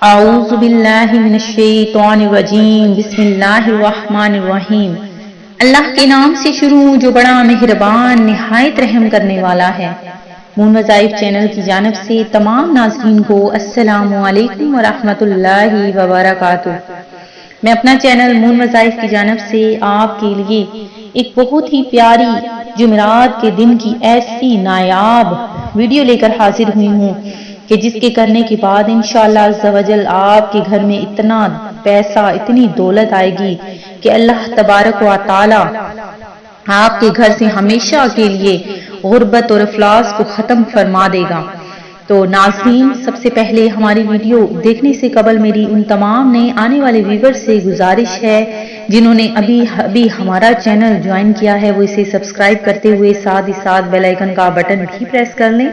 اعوذ باللہ من الشیطان الرجیم بسم اللہ الرحمن الرحیم۔ اللہ کے نام سے شروع جو بڑا مہربان نہایت رحم کرنے والا ہے۔ مون وظائف چینل کی جانب سے تمام ناظرین کو السلام علیکم ورحمۃ اللہ وبرکاتہ۔ میں اپنا چینل مون وظائف کی جانب سے آپ کے لیے ایک بہت ہی پیاری جمعرات کے دن کی ایسی نایاب ویڈیو لے کر حاضر ہوئی ہوں کہ جس کے کرنے کے بعد انشاءاللہ عز و جل آپ کے گھر میں اتنا پیسہ اتنی دولت آئے گی کہ اللہ تبارک و تعالی آپ کے گھر سے ہمیشہ کے لیے غربت اور افلاس کو ختم فرما دے گا۔ تو ناظرین، سب سے پہلے ہماری ویڈیو دیکھنے سے قبل میری ان تمام نئے آنے والے ویور سے گزارش ہے جنہوں نے ابھی ہمارا چینل جوائن کیا ہے وہ اسے سبسکرائب کرتے ہوئے ساتھ ہی ساتھ بیل آئیکن کا بٹن بھی پریس کر لیں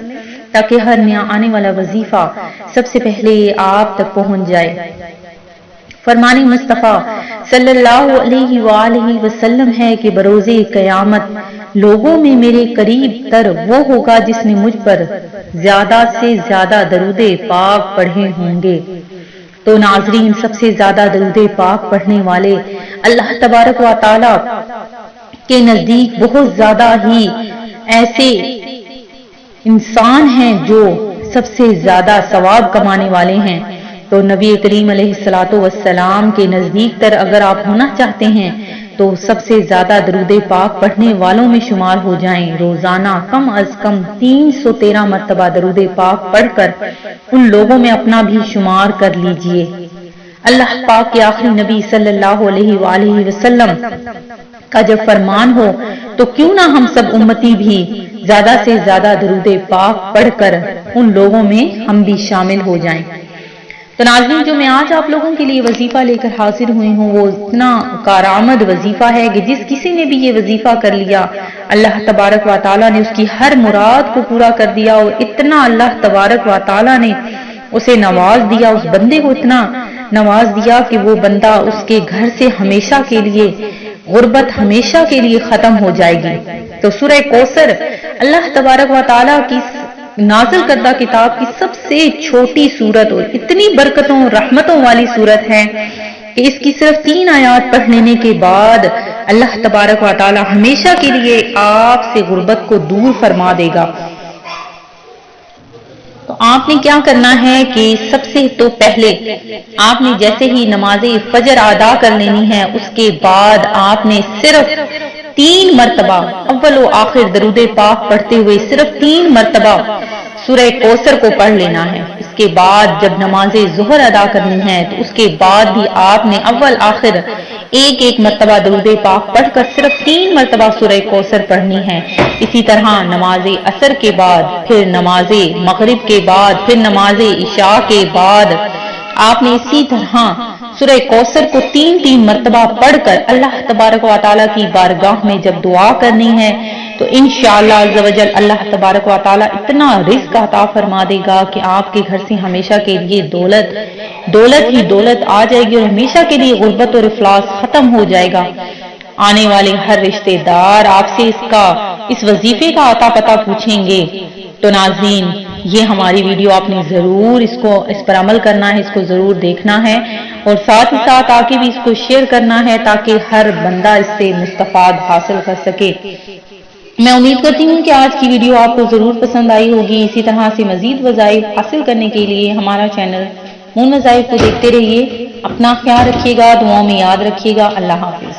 تاکہ ہر نیا آنے والا وظیفہ سب سے پہلے آپ تک پہنچ جائے۔ فرمان مصطفیٰ صلی اللہ علیہ وآلہ وسلم ہے کہ بروز قیامت لوگوں میں میرے قریب تر وہ ہوگا جس نے مجھ پر زیادہ سے زیادہ درود پاک پڑھے ہوں گے۔ تو ناظرین، سب سے زیادہ درود پاک پڑھنے والے اللہ تبارک و تعالی کے نزدیک بہت زیادہ ہی ایسے انسان ہیں جو سب سے زیادہ ثواب کمانے والے ہیں۔ تو نبی کریم علیہ الصلوۃ والسلام کے نزدیک تر اگر آپ ہونا چاہتے ہیں تو سب سے زیادہ درود پاک پڑھنے والوں میں شمار ہو جائیں۔ روزانہ کم از کم 313 مرتبہ درود پاک پڑھ کر ان لوگوں میں اپنا بھی شمار کر لیجئے۔ اللہ پاک کے آخری نبی صلی اللہ علیہ وآلہ وسلم کا جب فرمان ہو تو کیوں نہ ہم سب امتی بھی زیادہ سے زیادہ درود پاک پڑھ کر ان لوگوں میں ہم بھی شامل ہو جائیں۔ تو ناظرین، جو میں آج آپ لوگوں کے لیے وظیفہ لے کر حاضر ہوئی ہوں وہ اتنا کارآمد وظیفہ ہے کہ جس کسی نے بھی یہ وظیفہ کر لیا اللہ تبارک و تعالیٰ نے اس کی ہر مراد کو پورا کر دیا، اور اتنا اللہ تبارک و تعالیٰ نے اسے نواز دیا، اس بندے کو اتنا نواز دیا کہ وہ بندہ اس کے گھر سے ہمیشہ کے لیے غربت ہمیشہ کے لیے ختم ہو جائے گی۔ تو سورہ کوثر اللہ تبارک و تعالیٰ کی نازل کردہ کتاب کی سب سے چھوٹی سورت اور اتنی برکتوں رحمتوں والی سورت ہے کہ اس کی صرف 3 آیات پڑھ لینے کے بعد اللہ تبارک و تعالیٰ ہمیشہ کے لیے آپ سے غربت کو دور فرما دے گا۔ تو آپ نے کیا کرنا ہے کہ سب سے تو پہلے آپ نے جیسے ہی نماز فجر ادا کر لینی ہے اس کے بعد آپ نے صرف 3 مرتبہ اول و آخر درود پاک پڑھتے ہوئے صرف 3 مرتبہ سورہ کوثر کو پڑھ لینا ہے۔ اس کے بعد جب نماز ظہر ادا کرنی ہے تو اس کے بعد بھی آپ نے اول آخر ایک مرتبہ درود پاک پڑھ کر صرف 3 مرتبہ سورہ کوثر پڑھنی ہے۔ اسی طرح نماز عصر کے بعد، پھر نماز مغرب کے بعد، پھر نماز عشاء کے بعد آپ نے اسی طرح سورہ کوثر کو 3 مرتبہ پڑھ کر اللہ تبارک و تعالیٰ کی بارگاہ میں جب دعا کرنی ہے تو انشاءاللہ عز و جل اللہ تبارک و تعالیٰ اتنا رزق عطا فرما دے گا کہ آپ کے گھر سے ہمیشہ کے لیے دولت ہی دولت آ جائے گی اور ہمیشہ کے لیے غربت اور افلاس ختم ہو جائے گا۔ آنے والے ہر رشتہ دار آپ سے اس وظیفے کا عطا پتہ پوچھیں گے۔ تو ناظرین، یہ ہماری ویڈیو آپ نے ضرور اس پر عمل کرنا ہے، اس کو ضرور دیکھنا ہے اور ساتھ ہی ساتھ آگے بھی اس کو شیئر کرنا ہے تاکہ ہر بندہ اس سے مستفاد حاصل کر سکے۔ میں امید کرتی ہوں کہ آج کی ویڈیو آپ کو ضرور پسند آئی ہوگی۔ اسی طرح سے مزید وظائف حاصل کرنے کے لیے ہمارا چینل مون وظائف کو دیکھتے رہیے۔ اپنا خیال رکھیے گا، دعاؤں میں یاد رکھیے گا۔ اللہ حافظ۔